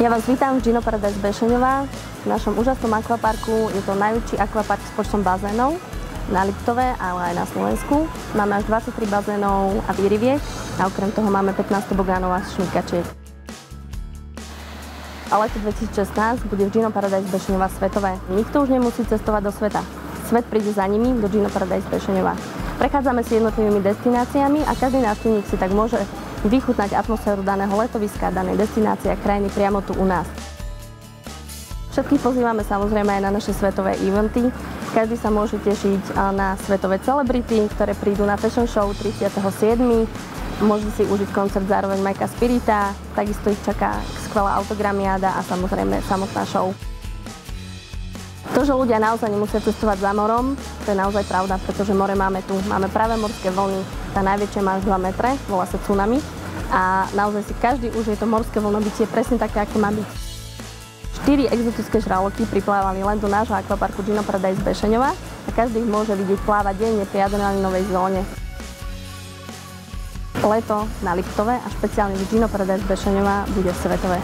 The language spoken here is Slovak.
Ja vás vítam v Gino Paradise Bešeňová, v našom úžasnom akvaparku. Je to najväčší akvapark s počtom bazénov na Liptove, ale aj na Slovensku. Máme až 23 bazénov a výriviek a okrem toho máme 15 tobogánov a šmykačiek. A leto 2016 bude v Gino Paradise Bešeňová svetové. Nikto už nemusí cestovať do sveta. Svet príde za nimi do Gino Paradise Bešeňová. Prechádzame si jednotlivými destináciami a každý návštevník si tak môže vychutnať atmosféru daného letoviska, danej destinácie a krajiny priamo tu u nás. Všetkých pozývame samozrejme aj na naše svetové eventy. Každý sa môže tešiť na svetové celebrity, ktoré prídu na fashion show 37. Môže si užiť koncert zároveň Majka Spirita, takisto ich čaká skvelá autogramiáda a samozrejme samotná show. To, že ľudia naozaj nemusia cestovať za morom, to je naozaj pravda, pretože more máme tu. Máme práve morské vlny, tá najväčšia má až 2 metre, volá sa tsunami. A naozaj si každý užije to morské vlnobytie presne také, aké má byť. 4 exotické žraloky priplávali len do nášho akvaparku Gino Paradise Bešeňová a každý ich môže vidieť plávať denne pri adrenalinovej zóne. Leto na Liptove a špeciálne v Gino Paradise Bešeňová bude svetové.